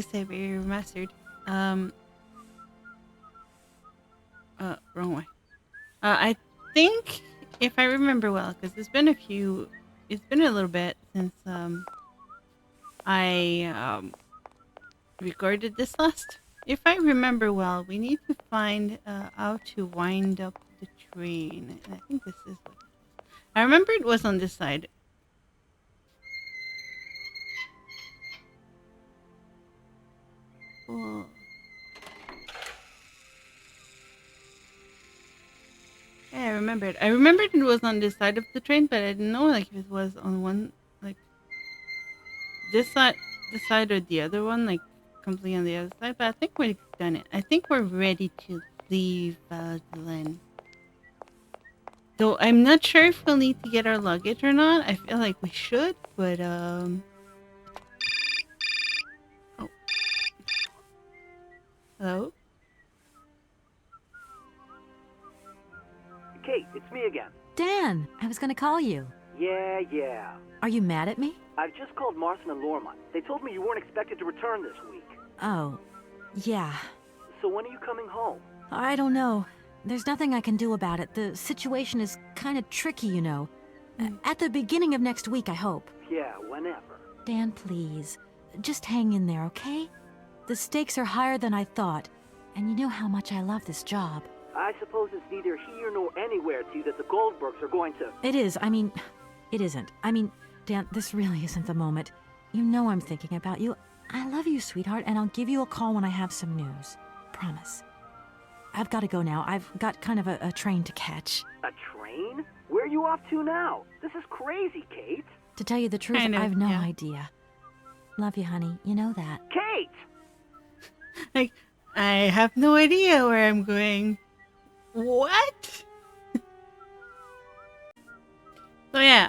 to Syberia Remastered. Wrong way. I think, if I remember well, because it's been a little bit since I recorded this last. If I remember well, we need to find how to wind up the train. And I think this is what it is. I remember it was on this side. Cool. Yeah, I remembered. I remembered it was on this side of the train, but I didn't know like if it was on one, like this side or the other one, like completely on the other side. But I think we've done it. I think we're ready to leave Valadilène. Though I'm not sure if we'll need to get our luggage or not. I feel like we should, but Oh. Hello? Kate, it's me again. Dan, I was gonna call you. Yeah. Are you mad at me? I've just called Marston and Lorma. They told me you weren't expected to return this week. Oh, yeah. So when are you coming home? I don't know. There's nothing I can do about it. The situation is kind of tricky, you know. At the beginning of next week, I hope. Yeah, whenever. Dan, please. Just hang in there, okay? The stakes are higher than I thought. And you know how much I love this job. I suppose it's neither here nor anywhere to you that the Goldbergs are going to... It is. I mean, it isn't. I mean, Dan, this really isn't the moment. You know I'm thinking about you. I love you, sweetheart, and I'll give you a call when I have some news. Promise. I've got to go now. I've got kind of a train to catch. A train? Where are you off to now? This is crazy, Kate. To tell you the truth, Kind of, I've no yeah. idea. Love you, honey. You know that. Kate! Like, I have no idea where I'm going. What? So yeah,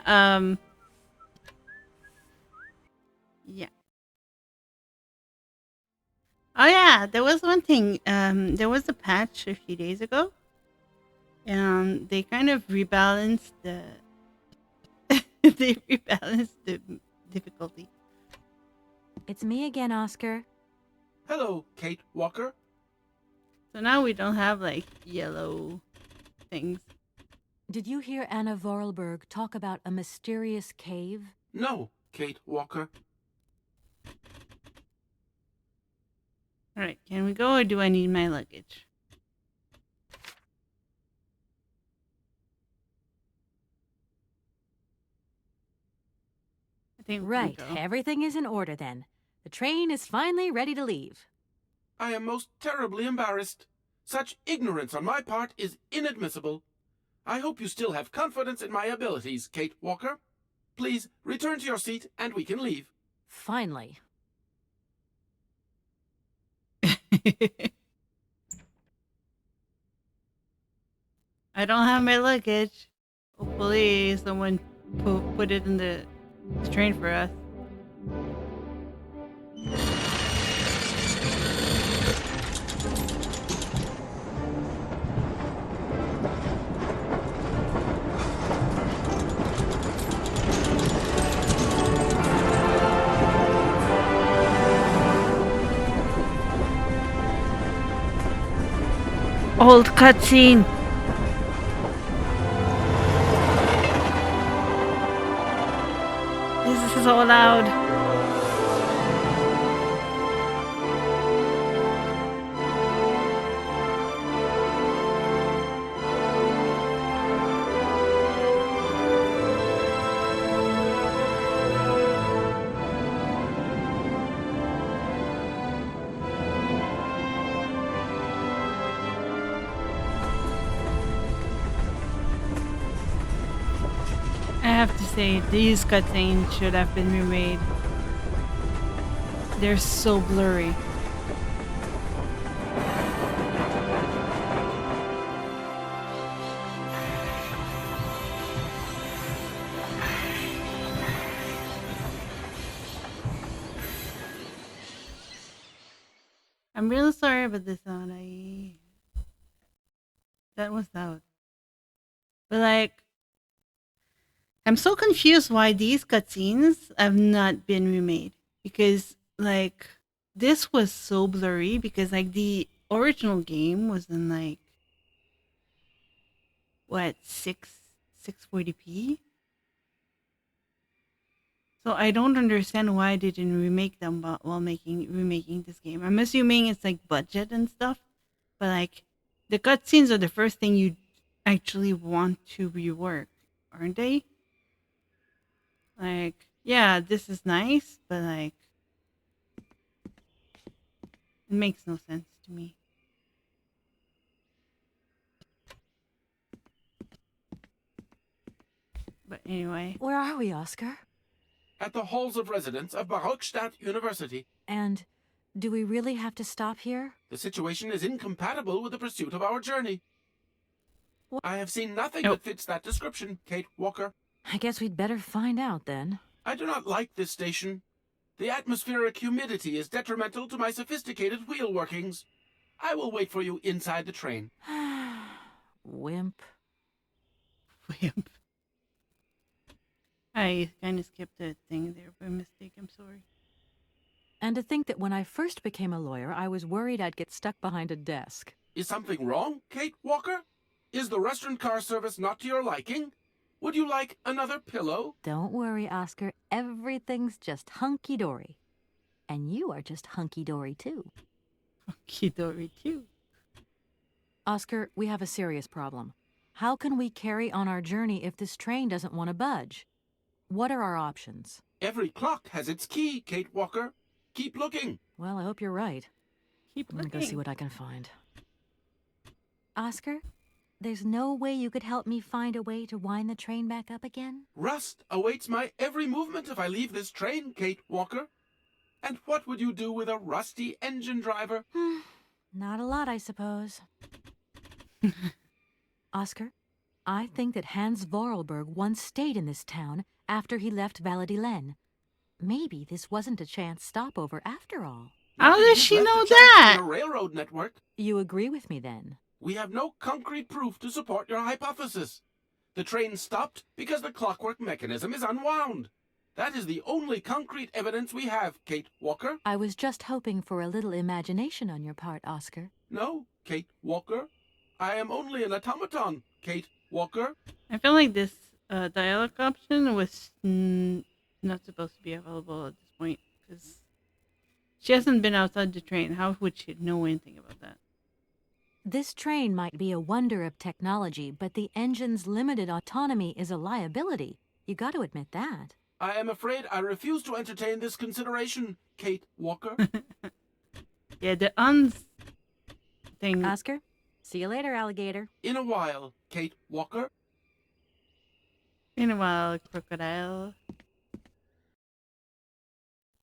yeah. Oh yeah, there was one thing. There was a patch a few days ago, and they kind of rebalanced the they rebalanced the difficulty. It's me again, Oscar. Hello, Kate Walker. So now we don't have like yellow things. Did you hear Anna Vorarlberg talk about a mysterious cave? No, Kate Walker. All right, can we go or do I need my luggage? I think we Right. can go. Everything is in order then. The train is finally ready to leave. I am most terribly embarrassed. Such ignorance on my part is inadmissible. I hope you still have confidence in my abilities, Kate Walker. Please return to your seat and we can leave. Finally. I don't have my luggage. Hopefully someone put it in the train for us. Old cutscene. This is so loud. I have to say, these cutscenes should have been remade. They're so blurry. I'm really sorry about this one. That was loud. But like, I'm so confused why these cutscenes have not been remade. Because, like, this was so blurry because like the original game was in like what 640p. So I don't understand why they didn't remake them while making remaking this game. I'm assuming it's like budget and stuff, but like the cutscenes are the first thing you actually want to rework, aren't they? Like, yeah, this is nice, but like it makes no sense to me. But anyway, Where are we, Oscar? At the halls of residence of Barockstadt University. And do we really have to stop here? The situation is incompatible with the pursuit of our journey. What? I have seen nothing Oh. that fits that description, Kate Walker. I guess we'd better find out then. I do not like this station. The atmospheric humidity is detrimental to my sophisticated wheel workings. I will wait for you inside the train. Wimp. wimp. I kind of skipped a thing there by mistake. I'm sorry. And to think that when I first became a lawyer, I was worried I'd get stuck behind a desk. Is something wrong, Kate Walker? Is the restaurant car service not to your liking? Would you like another pillow? Don't worry, Oscar. Everything's just hunky-dory. And you are just hunky-dory, too. Kidori too. Oscar, we have a serious problem. How can we carry on our journey if this train doesn't want to budge? What are our options? Every clock has its key, Kate Walker. Keep looking. Well, I hope you're right. Keep I'm gonna looking. go see what I can find. Oscar, there's no way you could help me find a way to wind the train back up again? Rust awaits my every movement if I leave this train, Kate Walker. And what would you do with a rusty engine driver? Not a lot, I suppose. Oscar, I think that Hans Vorarlberg once stayed in this town after he left Valadilène. Maybe this wasn't a chance stopover after all. How does He's she left know a chance that? in a railroad network. You agree with me then? We have no concrete proof to support your hypothesis. The train stopped because the clockwork mechanism is unwound. That is the only concrete evidence we have, Kate Walker. I was just hoping for a little imagination on your part, Oscar. No, Kate Walker. I am only an automaton, Kate Walker. I feel like this dialogue option was not supposed to be available at this point because she hasn't been outside the train. How would she know anything about that? This train might be a wonder of technology, but the engine's limited autonomy is a liability. You got to admit that. I am afraid I refuse to entertain this consideration, Kate Walker. Yeah, the uns thing. Oscar, see you later, alligator. In a while, Kate Walker. In a while, crocodile.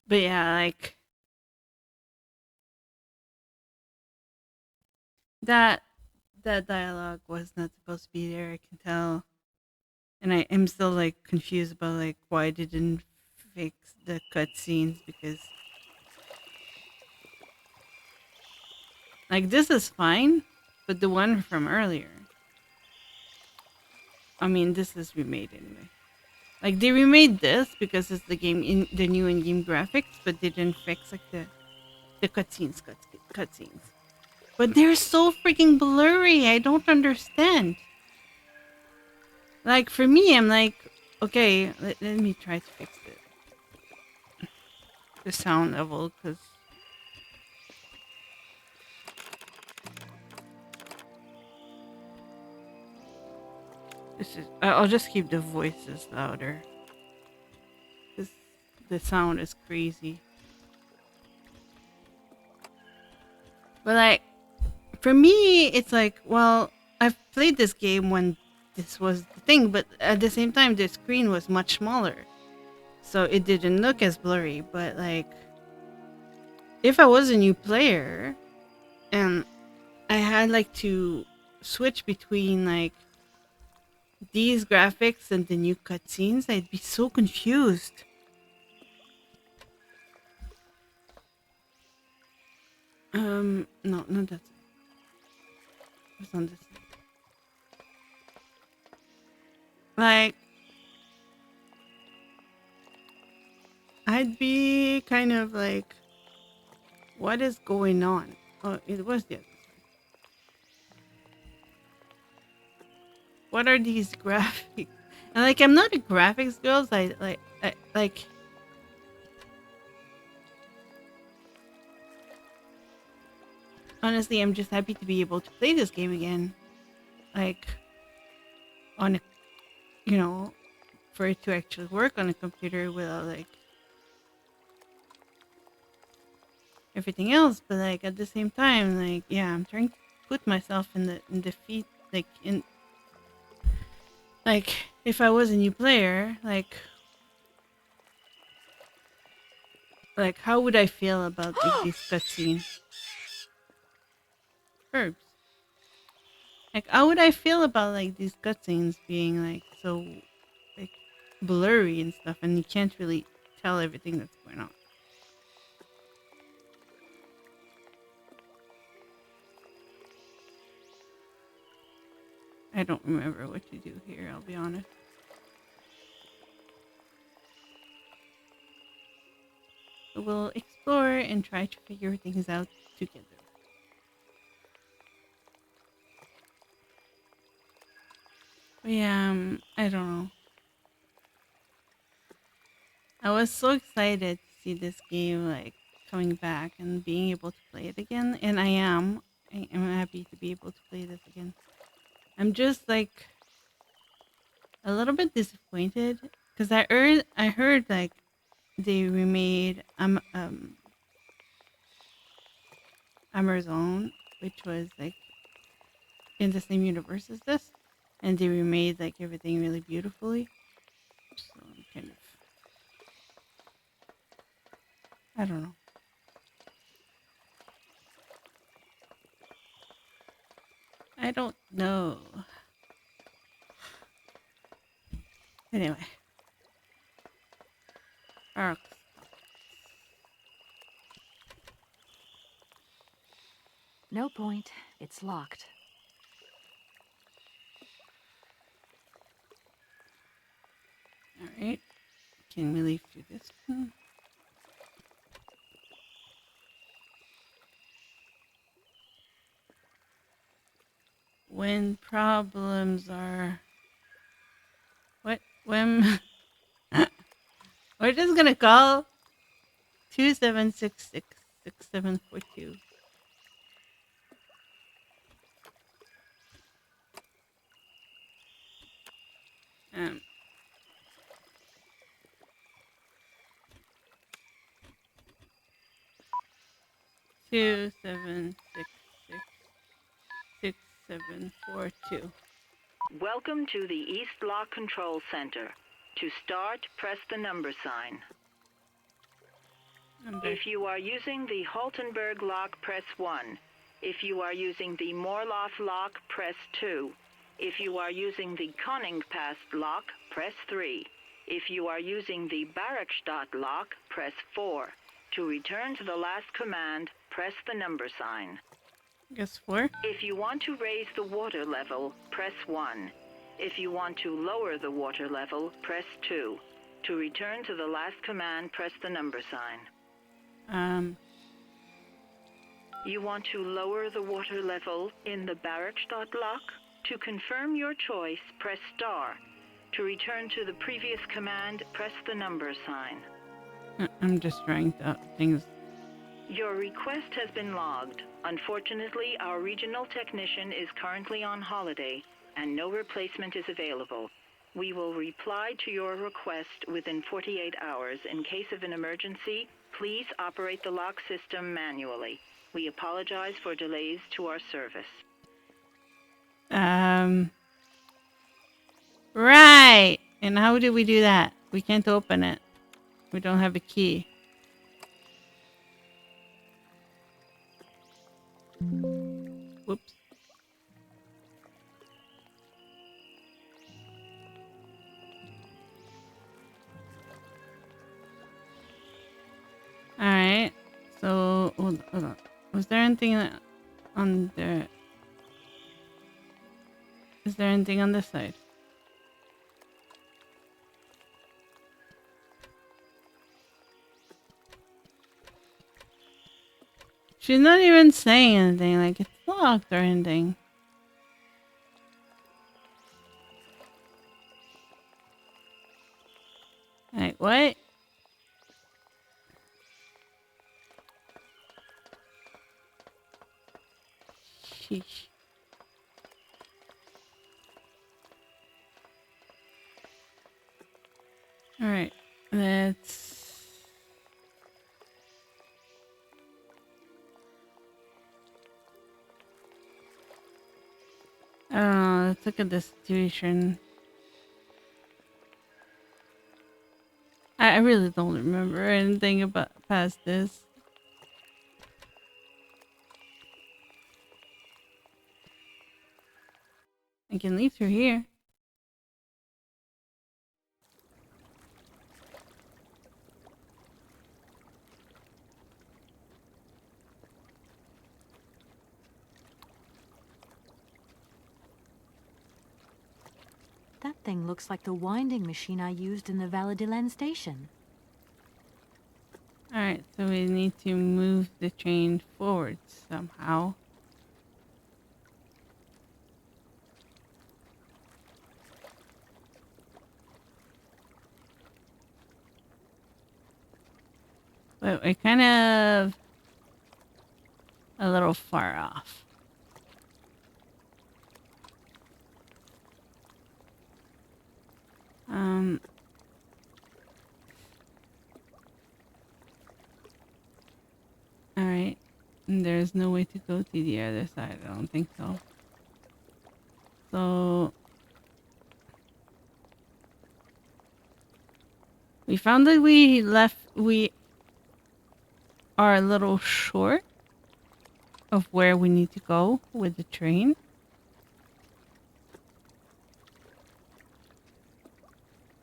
But yeah, like that dialogue was not supposed to be there. I can tell, and I am still like confused about like why they didn't fix the cutscenes because like this is fine, but the one from earlier. I mean, this is remade anyway. Like they remade this because it's the game in the new in-game graphics, but they didn't fix like the cutscenes. But they're so freaking blurry. I don't understand. Like for me, I'm like, okay, let me try to fix it. The sound level, because this is. I'll just keep the voices louder. Cause the sound is crazy. But like, for me, it's like, well, I've played this game when this was the thing, but at the same time, the screen was much smaller, so it didn't look as blurry. But like, if I was a new player and I had like to switch between like these graphics and the new cutscenes, I'd be so confused. No, not that. It's on this. Like, I'd be kind of like What is going on? Oh, it was the other side. What are these graphics? And like, I'm not a graphics girl. So I honestly, I'm just happy to be able to play this game again. Like, on a, you know, for it to actually work on a computer without like everything else. But like at the same time, like yeah, I'm trying to put myself in the feet, like in like if I was a new player, like how would I feel about like this cutscene? Herbs. Like how would I feel about like these cutscenes being like so like blurry and stuff, and you can't really tell everything that's going on. I don't remember what to do here, I'll be honest. So we'll explore and try to figure things out together. But yeah, I don't know. I was so excited to see this game like coming back and being able to play it again, and I am. I am happy to be able to play this again. I'm just like a little bit disappointed because I heard like they remade Amazon, which was like in the same universe as this, and they remade like everything really beautifully. So I'm kind of, I don't know. I don't know. Anyway, arcs. No point. It's locked. All right. Can we leave through this one? When problems are what when we're just gonna call 27666742. Um 27666742. Welcome to the East Lock Control Center. To start, press the number sign. If you are using the Haltenberg lock, press 1. If you are using the Morloff lock, press 2. If you are using the Konningpast lock, press 3. If you are using the Barakstadt lock, press 4. To return to the last command, press the number sign. Guess 4. If you want to raise the water level, press 1. If you want to lower the water level, press 2. To return to the last command, press the number sign. You want to lower the water level in the Barakstadt lock? To confirm your choice, press star. To return to the previous command, press the number sign. I'm just trying things. Your request has been logged. Unfortunately, our regional technician is currently on holiday, and no replacement is available. We will reply to your request within 48 hours. In case of an emergency, please operate the lock system manually. We apologize for delays to our service. Right. And how do we do that? We can't open it. We don't have a key. Whoops. All right. So hold on. Was there anything on the? Is there anything on this side? She's not even saying anything, like it's locked or anything. Like, what? Sheesh. Alright, let's... I don't know, let's look at the situation. I really don't remember anything about past this. I can leave through here. That thing looks like the winding machine I used in the Valadilène station. Alright, so we need to move the train forward somehow. But we're kind of a little far off. Alright. There's no way to go to the other side. I don't think so. So... we found that we are a little short of where we need to go with the train.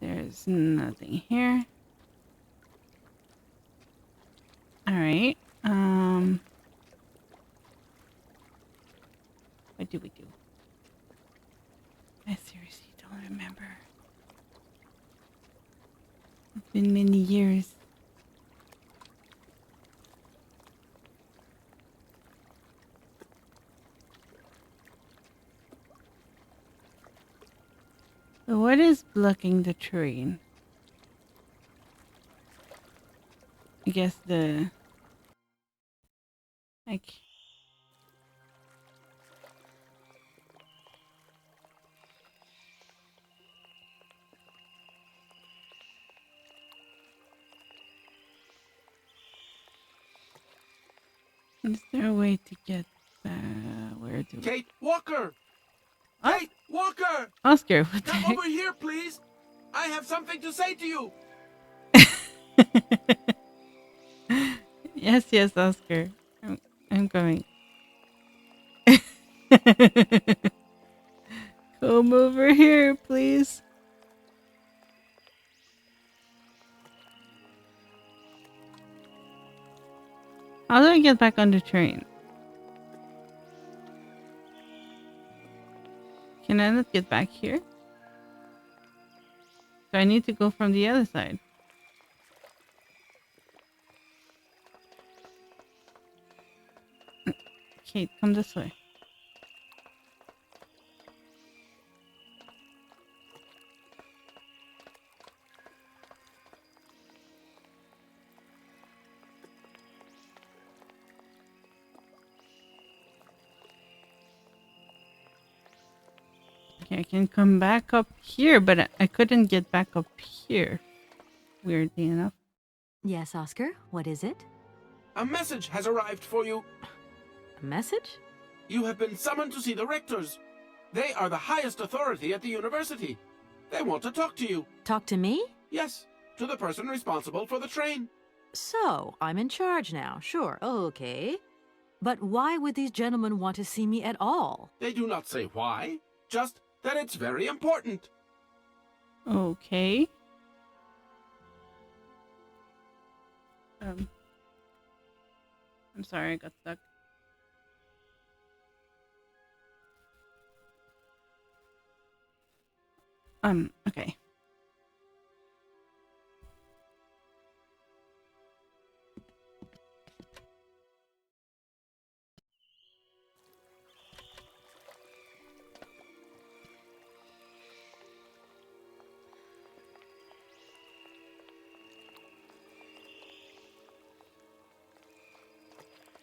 There's nothing here. Alright. What do we do? I seriously don't remember. It's been many years. So what is blocking the train? I guess the... like... is there a way to get where do we... Kate Walker! What? Kate Walker! Oscar, what the Come heck? over here, please! I have something to say to you! Yes, yes, Oscar. I'm coming. Come over here, please. How do I get back on the train? Can I not get back here? So I need to go from the other side. Kate, come this way. Okay, I can come back up here, but I couldn't get back up here. Weirdly enough. Yes, Oscar, what is it? A message has arrived for you. A message? You have been summoned to see the rectors. They are the highest authority at the university. They want to talk to you. Talk to me? Yes, to the person responsible for the train. So, I'm in charge now, sure, okay. But why would these gentlemen want to see me at all? They do not say why, just that it's very important. Okay. I'm sorry, I got stuck. Okay.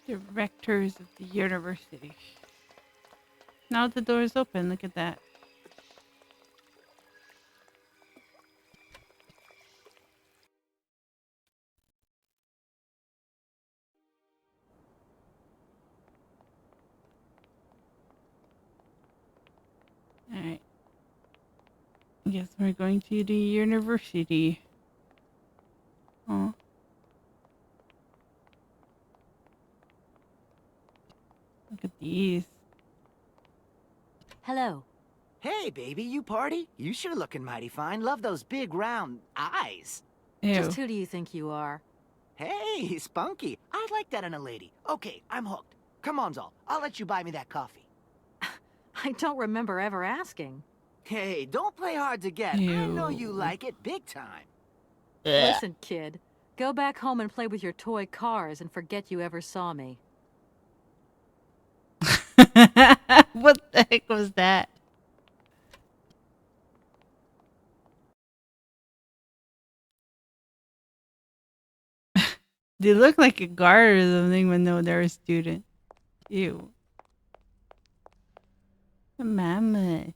Directors of the university. Now the door is open. Look at that. Alright. Guess we're going to the university. Oh. Look at these. Hello. Hey, baby, you party? You sure looking mighty fine. Love those big round eyes. Ew. Just who do you think you are? Hey, spunky. I'd like that in a lady. Okay, I'm hooked. Come on, Zol. I'll let you buy me that coffee. I don't remember ever asking. Hey, don't play hard to get. I know you Ew. like it big time. Listen, kid. Go back home and play with your toy cars and forget you ever saw me. What the heck was that? They look like a guard or something when they're a student. Ew. Mama.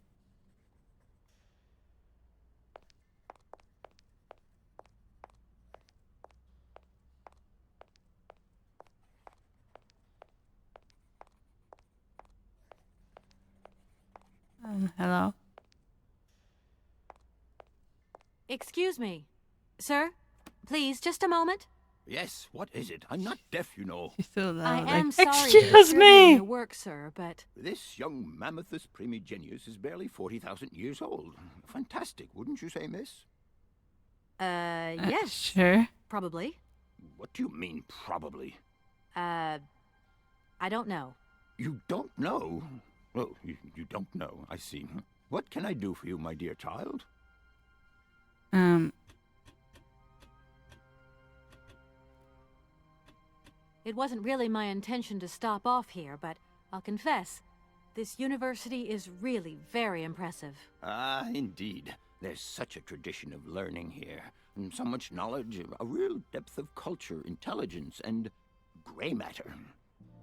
Hello? Excuse me. Sir? Please, just a moment. Yes, what is it? I'm not deaf, you know. She's so loud. I like, am sorry to excuse disturb you in me! your work, sir, but... This young Mammothus primigenius is barely 40,000 years old. Fantastic, wouldn't you say, miss? yes. Sure. Probably. What do you mean, probably? I don't know. You don't know? Oh, you don't know, I see. What can I do for you, my dear child? It wasn't really my intention to stop off here, but I'll confess, this university is really very impressive. Ah, indeed. There's such a tradition of learning here. And so much knowledge, a real depth of culture, intelligence, and gray matter.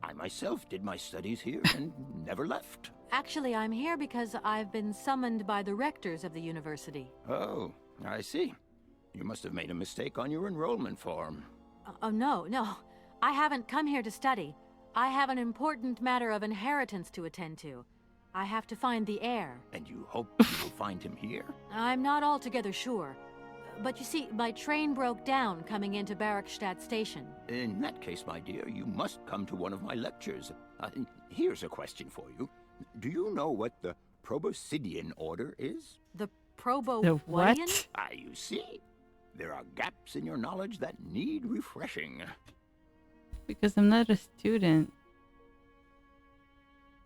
I myself did my studies here and never left. Actually, I'm here because I've been summoned by the rectors of the university. Oh, I see. You must have made a mistake on your enrollment form. Oh, no. I haven't come here to study. I have an important matter of inheritance to attend to. I have to find the heir. And you hope you will find him here? I'm not altogether sure. But you see, my train broke down coming into Barrackstadt Station. In that case, my dear, you must come to one of my lectures. Here's a question for you. Do you know what the Proboscidean order is? The Probo... The what? Whatian? Ah, you see? There are gaps in your knowledge that need refreshing. Because I'm not a student.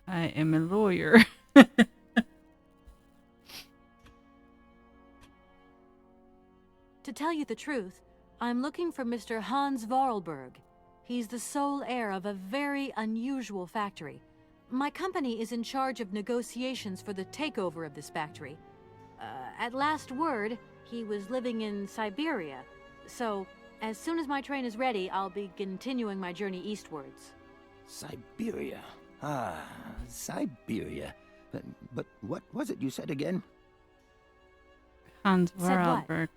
I am a lawyer. To tell you the truth, I'm looking for Mr. Hans Vorarlberg. He's the sole heir of a very unusual factory. My company is in charge of negotiations for the takeover of this factory. At last word, he was living in Syberia. So, as soon as my train is ready, I'll be continuing my journey eastwards. Syberia. Ah, Syberia. But what was it you said again? Hans Said what? Vorarlberg.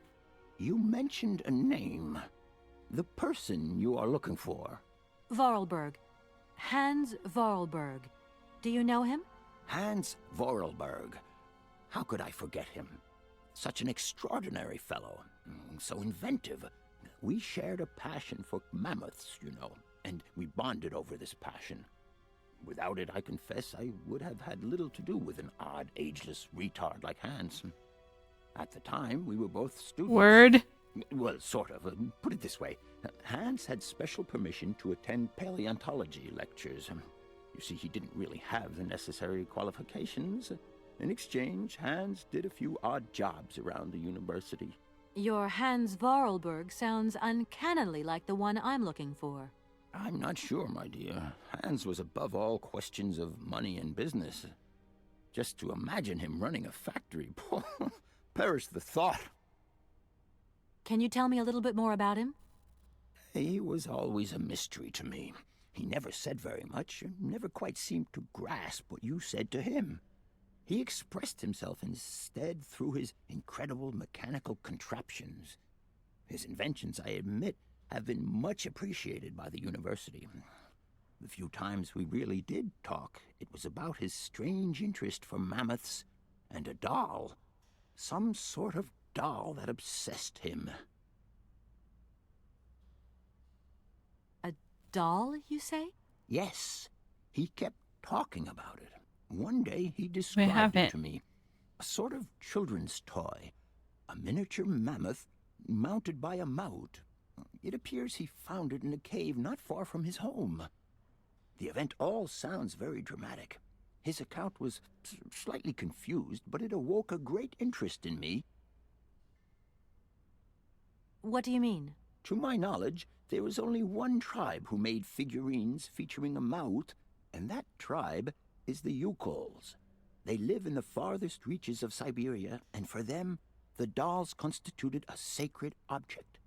You mentioned a name. The person you are looking for. Vorarlberg. Hans Vorarlberg. Do you know him? Hans Vorarlberg. How could I forget him? Such an extraordinary fellow. So inventive. We shared a passion for mammoths, you know, and we bonded over this passion. Without it, I confess, I would have had little to do with an odd, ageless retard like Hans. At the time, we were both students. Word. Well, sort of. Put it this way. Hans had special permission to attend paleontology lectures. You see, he didn't really have the necessary qualifications. In exchange, Hans did a few odd jobs around the university. Your Hans Vorarlberg sounds uncannily like the one I'm looking for. I'm not sure, my dear. Hans was above all questions of money and business. Just to imagine him running a factory, perish the thought. Can you tell me a little bit more about him? He was always a mystery to me. He never said very much, and never quite seemed to grasp what you said to him. He expressed himself instead through his incredible mechanical contraptions. His inventions, I admit, have been much appreciated by the university. The few times we really did talk, it was about his strange interest for mammoths and a doll. Some sort of doll that obsessed him. A doll, you say? Yes, he kept talking about it. One day he We described have it it. to me. A sort of children's toy. A miniature mammoth mounted by a mount. It appears he found it in a cave not far from his home. The event all sounds very dramatic. His account was slightly confused, but it awoke a great interest in me. What do you mean? To my knowledge, there is only one tribe who made figurines featuring a mouth, and that tribe is the Yukols. They live in the farthest reaches of Syberia, and for them, the dolls constituted a sacred object,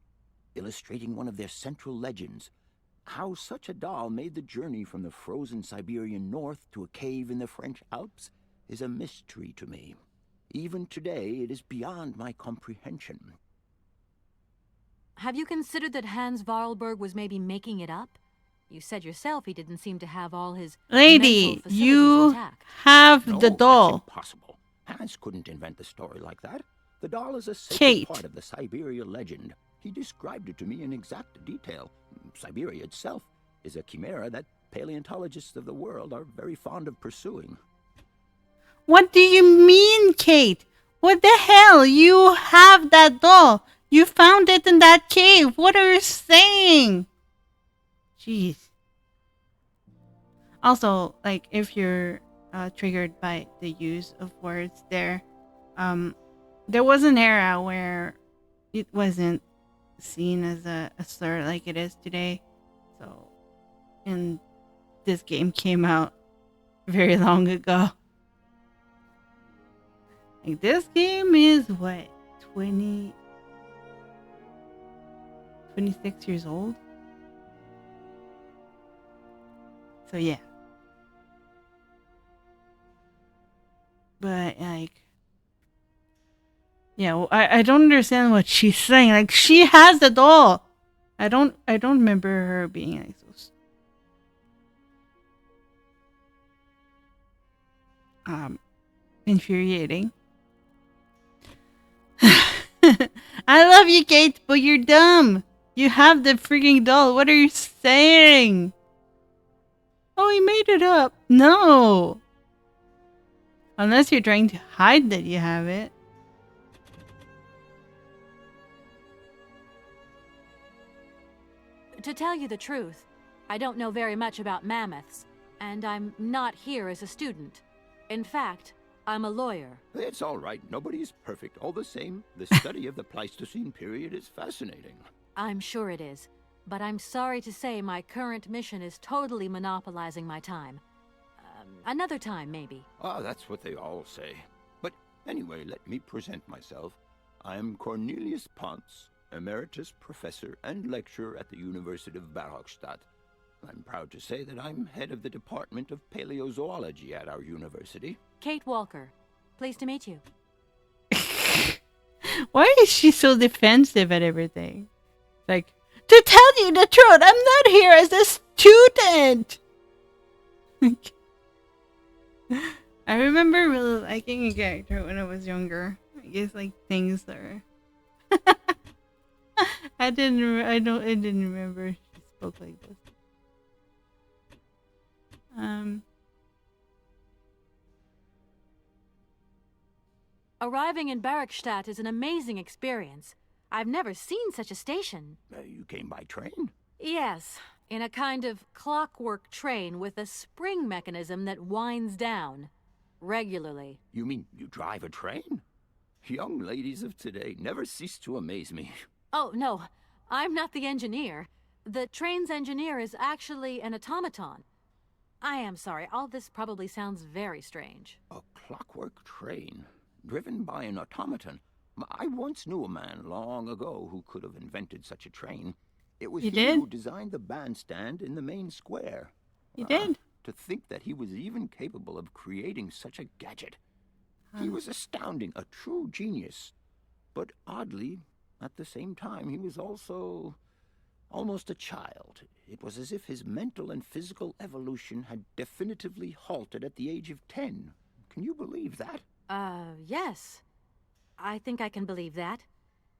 illustrating one of their central legends. How such a doll made the journey from the frozen Siberian north to a cave in the French Alps is a mystery to me. Even today, it is beyond my comprehension. Have you considered that Hans Varlberg was maybe making it up? You said yourself he didn't seem to have all his Lady, mental facilities you intact. have No, the that's doll. impossible. Hans couldn't invent the story like that. The doll is a sacred Kate. part of the Syberia legend. He described it to me in exact detail. Syberia itself is a chimera that paleontologists of the world are very fond of pursuing. What do you mean, Kate? What the hell? You have that doll. You found it in that cave. What are you saying? Jeez. Also, like, if you're triggered by the use of words there was an era where it wasn't seen as a slur like it is today. So, and this game came out very long ago. Like, this game is what, 26 years old? So yeah. But like, yeah, well, I don't understand what she's saying. Like, she has the doll. I don't remember her being like so infuriating. I love you, Kate, but you're dumb. You have the freaking doll. What are you saying? Oh, he made it up. No. Unless you're trying to hide that you have it. To tell you the truth, I don't know very much about mammoths, and I'm not here as a student. In fact, I'm a lawyer. It's all right. Nobody's perfect. All the same, the study of the Pleistocene period is fascinating. I'm sure it is, but I'm sorry to say my current mission is totally monopolizing my time. Another time, maybe. Ah, that's what they all say. But anyway, let me present myself. I am Cornelius Ponce, Emeritus Professor and Lecturer at the University of Barrockstadt. I'm proud to say that I'm head of the Department of Paleozoology at our university. Kate Walker. Pleased to meet you. Why is she so defensive at everything? Like, to tell you the truth, I'm not here as a student. I remember really liking a character when I was younger. I guess like things are. I didn't remember she spoke like this. Arriving in Barrockstadt is an amazing experience. I've never seen such a station. You came by train? Yes, in a kind of clockwork train with a spring mechanism that winds down regularly. You mean you drive a train? Young ladies of today never cease to amaze me. Oh, no, I'm not the engineer. The train's engineer is actually an automaton. I am sorry, all this probably sounds very strange. A clockwork train, driven by an automaton. I once knew a man long ago who could have invented such a train. It was He he did? who designed the bandstand in the main square. He did? To think that he was even capable of creating such a gadget. He was astounding, a true genius. But oddly, at the same time, he was also almost a child. It was as if his mental and physical evolution had definitively halted at the age of 10. Can you believe that? Yes. I think I can believe that.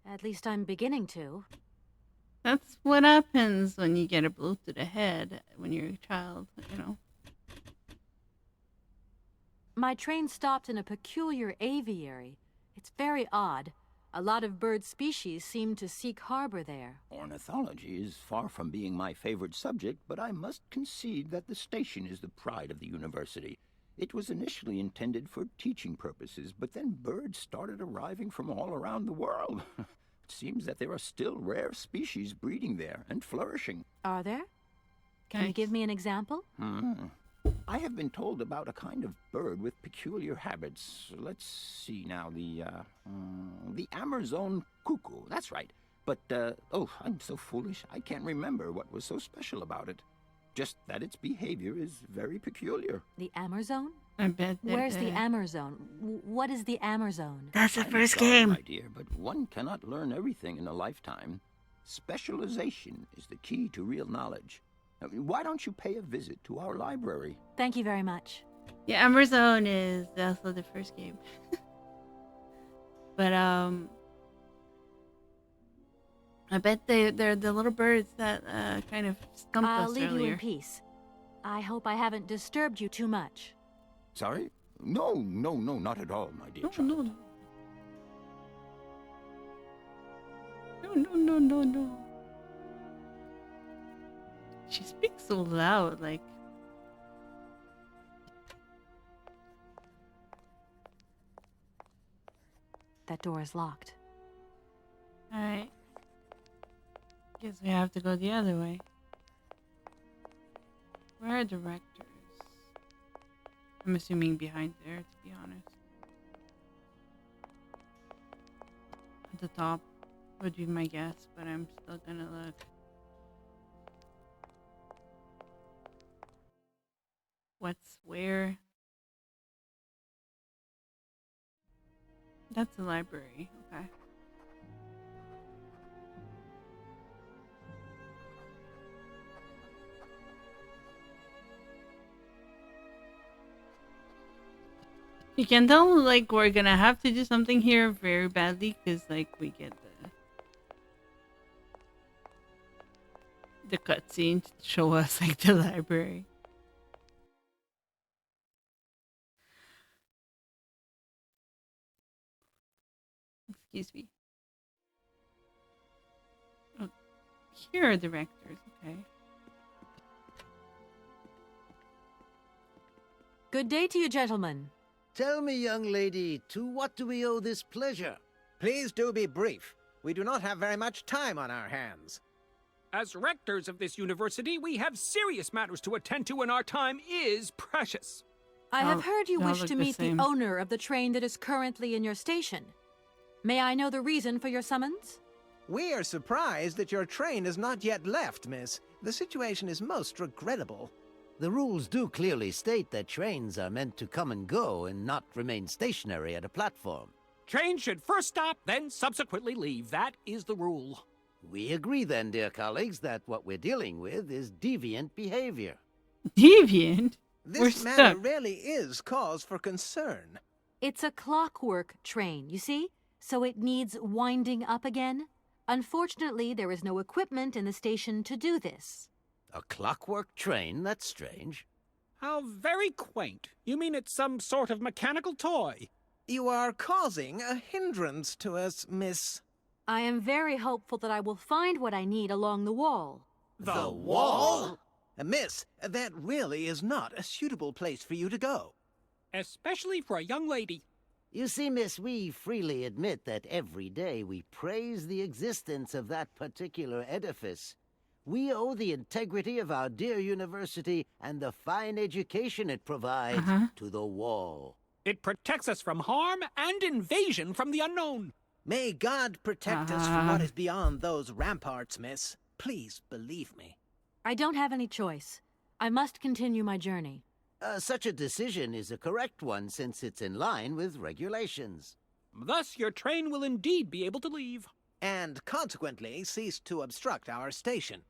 At least I'm beginning to. That's what happens when you get a blow to the head when you're a child, you know. My train stopped in a peculiar aviary. It's very odd. A lot of bird species seem to seek harbor there. Ornithology is far from being my favorite subject, but I must concede that the station is the pride of the university. It was initially intended for teaching purposes, but then birds started arriving from all around the world. It seems that there are still rare species breeding there and flourishing. Are there? Can you give me an example? I have been told about a kind of bird with peculiar habits. Let's see now, the Amazon cuckoo. That's right. But, oh, I'm so foolish. I can't remember what was so special about it. Just that its behavior is very peculiar. The Amazon? I bet that, Where's the Amazon? What is the Amazon? That's the I'm first sorry, game. my dear, but one cannot learn everything in a lifetime. Specialization is the key to real knowledge. Why don't you pay a visit to our library? Thank you very much. Yeah, Amazon is also the first game. But I bet they're the little birds that kind of stumped I'll us leave earlier. you in peace. I hope I haven't disturbed you too much. Sorry? No, not at all, my dear No, child. no. She speaks so loud, like. That door is locked. Alright. Guess we have to go the other way. Where are the rectors? I'm assuming behind there, to be honest. At the top would be my guess, but I'm still gonna look. What's where? That's the library, okay. You can tell, like, we're gonna have to do something here very badly, because, like, we get the cutscene to show us, like, the library. Excuse me. Oh, here are the rectors, okay. Good day to you, gentlemen. Tell me, young lady, to what do we owe this pleasure? Please do be brief. We do not have very much time on our hands. As rectors of this university, we have serious matters to attend to, and our time is precious. I have heard you y'all wish look to the meet the same. owner of the train that is currently in your station. May I know the reason for your summons? We are surprised that your train has not yet left, miss. The situation is most regrettable. The rules do clearly state that trains are meant to come and go and not remain stationary at a platform. Trains should first stop, then subsequently leave. That is the rule. We agree then, dear colleagues, that what we're dealing with is deviant behavior. Deviant? We're This matter stuck. really is cause for concern. It's a clockwork train, you see? So it needs winding up again. Unfortunately, there is no equipment in the station to do this. A clockwork train? That's strange. How very quaint. You mean it's some sort of mechanical toy? You are causing a hindrance to us, miss. I am very hopeful that I will find what I need along the wall. The wall? Miss, that really is not a suitable place for you to go. Especially for a young lady. You see, miss, we freely admit that every day we praise the existence of that particular edifice. We owe the integrity of our dear university and the fine education it provides to the wall. It protects us from harm and invasion from the unknown. May God protect us from what is beyond those ramparts, miss. Please believe me. I don't have any choice. I must continue my journey. Such a decision is a correct one since it's in line with regulations. Thus, your train will indeed be able to leave. And consequently cease to obstruct our station.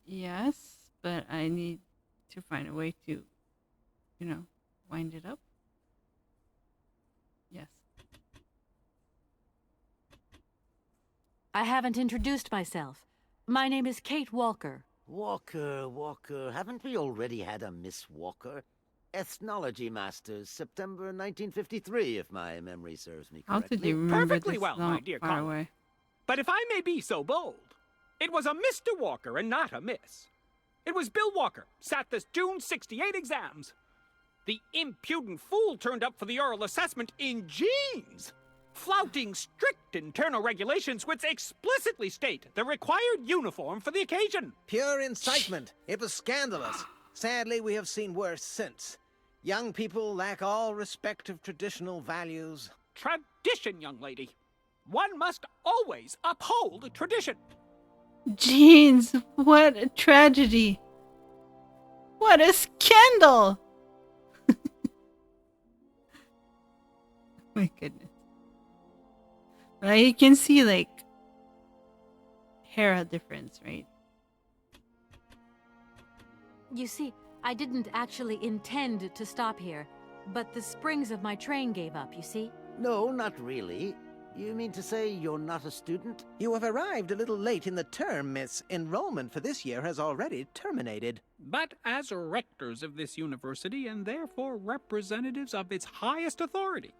Yes, but I need to find a way to, wind it up. Yes. I haven't introduced myself. My name is Kate Walker. Walker, haven't we already had a Miss Walker? Ethnology Masters, September 1953, if my memory serves me How correctly. did you remember Perfectly this well, long, my dear far Colin. away? But if I may be so bold, it was a Mr. Walker and not a Miss. It was Bill Walker, sat this June 68 exams. The impudent fool turned up for the oral assessment in jeans, flouting strict internal regulations which explicitly state the required uniform for the occasion. Pure incitement. It was scandalous. Sadly, we have seen worse since. Young people lack all respect of traditional values. Tradition, young lady. One must always uphold tradition. Jeans, what a tragedy. What a scandal. My goodness. You can see, hair difference, right? You see, I didn't actually intend to stop here, but the springs of my train gave up, you see? No, not really. You mean to say you're not a student? You have arrived a little late in the term, miss. Enrollment for this year has already terminated. But as rectors of this university and therefore representatives of its highest authority,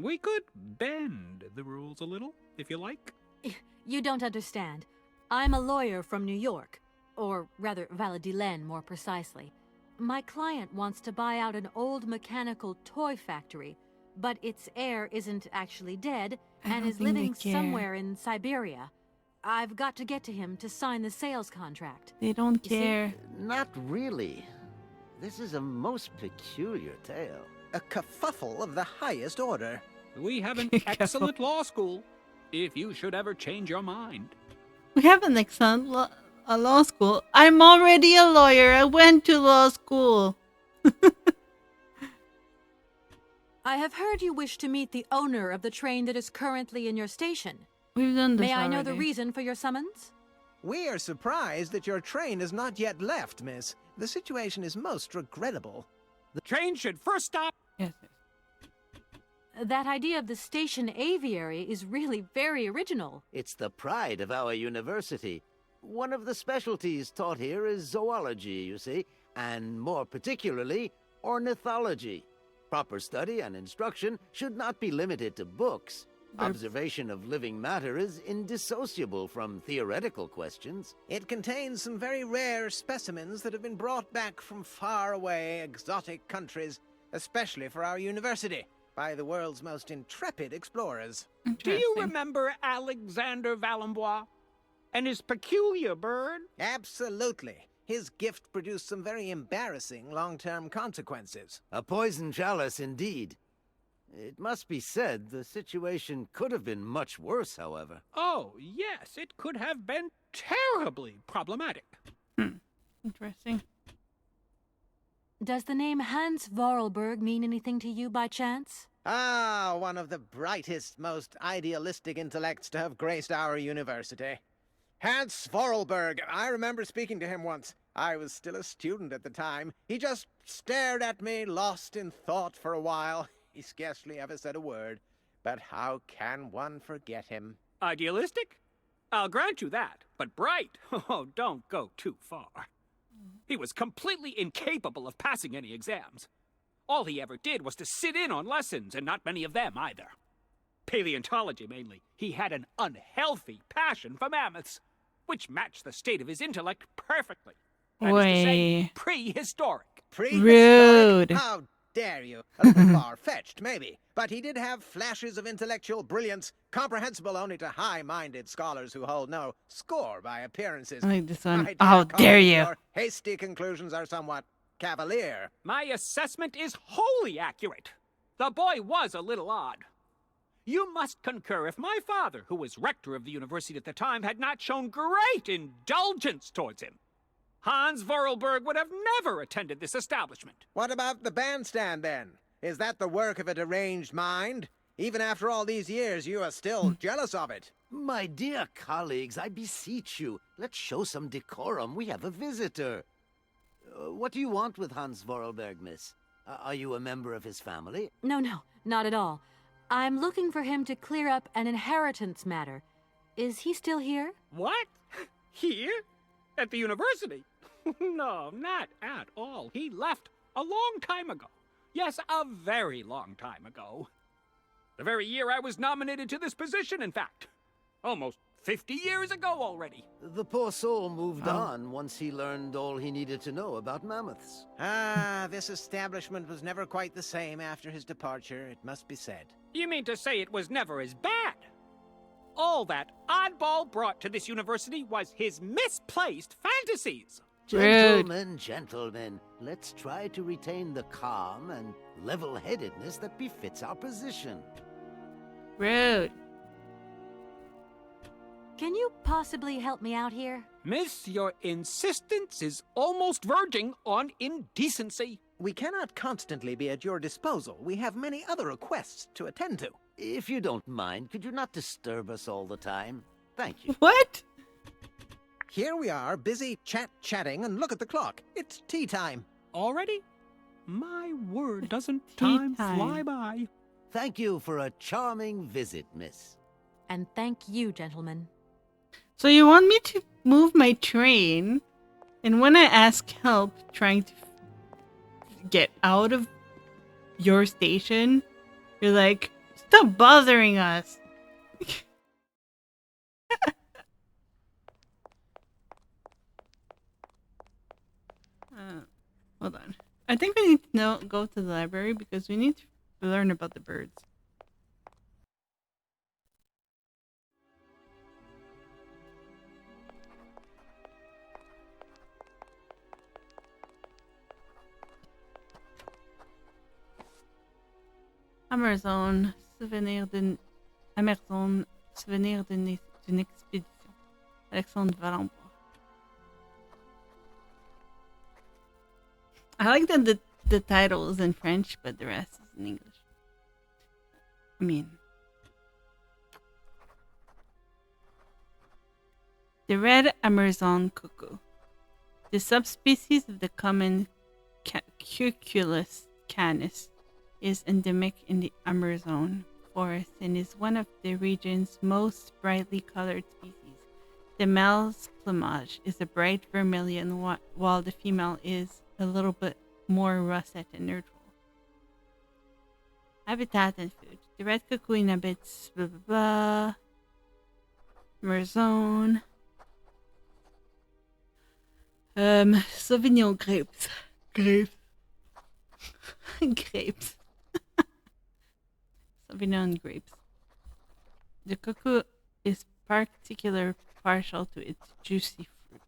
we could bend the rules a little, if you like. You don't understand. I'm a lawyer from New York, or rather Valadilène more precisely. My client wants to buy out an old mechanical toy factory, but its heir isn't actually dead and is living somewhere in Syberia. I've got to get to him to sign the sales contract. They don't You see? care. Not really. This is a most peculiar tale. A kerfuffle of the highest order. We have an excellent law school, if you should ever change your mind. We have an excellent law school. I'm already a lawyer. I went to law school. I have heard you wish to meet the owner of the train that is currently in your station. We've done this May I know the already. reason for your summons? We are surprised that your train has not yet left, miss. The situation is most regrettable. The train should first stop. Yes. That idea of the station aviary is really very original. It's the pride of our university. One of the specialties taught here is zoology, you see, and more particularly, ornithology. Proper study and instruction should not be limited to books. Observation of living matter is indissociable from theoretical questions. It contains some very rare specimens that have been brought back from far away exotic countries, especially for our university, by the world's most intrepid explorers. Do you remember Alexander Valembois and his peculiar bird? Absolutely. His gift produced some very embarrassing long-term consequences. A poison chalice, indeed. It must be said, the situation could have been much worse, however. Oh, yes, it could have been terribly problematic. Interesting. Does the name Hans Vorarlberg mean anything to you by chance? Ah, one of the brightest, most idealistic intellects to have graced our university. Hans Vorarlberg. I remember speaking to him once. I was still a student at the time. He just stared at me, lost in thought for a while. He scarcely ever said a word. But how can one forget him? Idealistic? I'll grant you that. But bright? Oh, don't go too far. He was completely incapable of passing any exams. All he ever did was to sit in on lessons, and not many of them either. Paleontology, mainly. He had an unhealthy passion for mammoths, which matched the state of his intellect perfectly. That is to say, prehistoric. Rude. How dare you? A little far-fetched, maybe. But he did have flashes of intellectual brilliance, comprehensible only to high-minded scholars who hold no score by appearances. I like this one. My dear How dare Colin, you? Your hasty conclusions are somewhat cavalier. My assessment is wholly accurate. The boy was a little odd. You must concur if my father, who was rector of the university at the time, had not shown great indulgence towards him. Hans Vorarlberg would have never attended this establishment. What about the bandstand, then? Is that the work of a deranged mind? Even after all these years, you are still jealous of it. My dear colleagues, I beseech you, let's show some decorum. We have a visitor. What do you want with Hans Vorarlberg, miss? Are you a member of his family? No, not at all. I'm looking for him to clear up an inheritance matter. Is he still here? What? Here? At the university? No, not at all. He left a long time ago. Yes, a very long time ago. The very year I was nominated to this position, in fact. Almost 50 years ago already. The poor soul moved on once he learned all he needed to know about mammoths. This establishment was never quite the same after his departure, it must be said. You mean to say it was never as bad? All that oddball brought to this university was his misplaced fantasies. Gentlemen, let's try to retain the calm and level-headedness that befits our position. Rude. Can you possibly help me out here? Miss, your insistence is almost verging on indecency. We cannot constantly be at your disposal. We have many other requests to attend to. If you don't mind, could you not disturb us all the time? Thank you. What? Here we are, busy chatting, and look at the clock. It's tea time. Already? My word, doesn't time fly by? Thank you for a charming visit, miss. And thank you, gentlemen. So you want me to move my train, and when I ask help trying to get out of your station, you're like, stop bothering us. Hold on. I think we need to go to the library because we need to learn about the birds. Amazon, souvenir d'une expédition. Alexandre Valenbois. I like that the title is in French, but the rest is in English. I mean, the red Amazon cuckoo. The subspecies of the common Cuculus canis is endemic in the Amazon forest and is one of the region's most brightly colored species. The male's plumage is a bright vermilion, while the female is a little bit more russet and neutral. Habitat and food. The red cuckoo inhabits Amazon. Sauvignon grapes. Grapes. Sauvignon grapes. The cuckoo is particularly partial to its juicy fruit.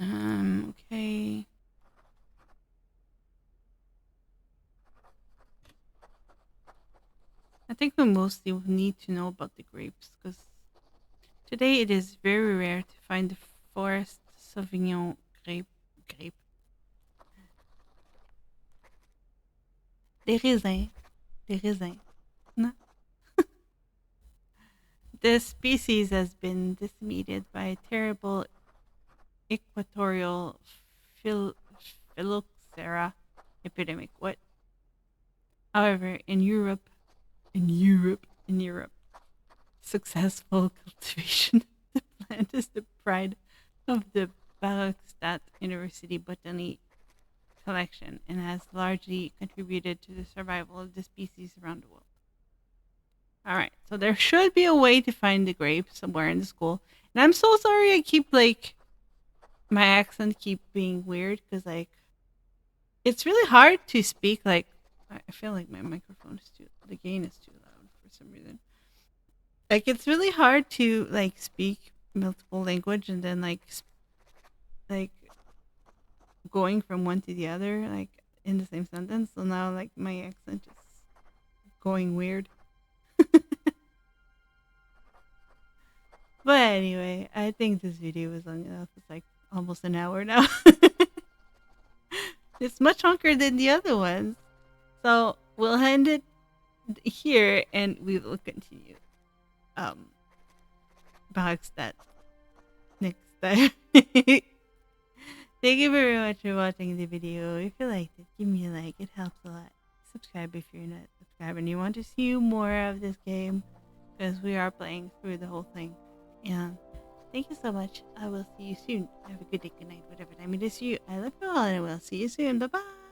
Okay. I think we mostly need to know about the grapes because today it is very rare to find the forest Sauvignon grape. Des raisins. No. The species has been decimated by a terrible equatorial phylloxera epidemic. What? However, in Europe, successful cultivation of the plant is the pride of the Barokstadt University Botany collection and has largely contributed to the survival of the species around the world. Alright, so there should be a way to find the grapes somewhere in the school. And I'm so sorry I keep, my accent keep being weird, because, it's really hard to speak, I feel like my microphone is the gain is too loud for some reason. It's really hard to, speak multiple language and then, going from one to the other. in the same sentence. So now like my accent is going weird. But anyway, I think this video was long enough. It's like almost an hour now. It's much longer than the other ones. So we'll end it here and we will continue box that next time. Thank you very much for watching the video. If you liked it, give me a like. It helps a lot. Subscribe if you're not subscribed and you want to see more of this game, because we are playing through the whole thing. And thank you so much. I will see you soon. Have a good day, good night, whatever time it is for you. I love you all and I will see you soon. Bye bye.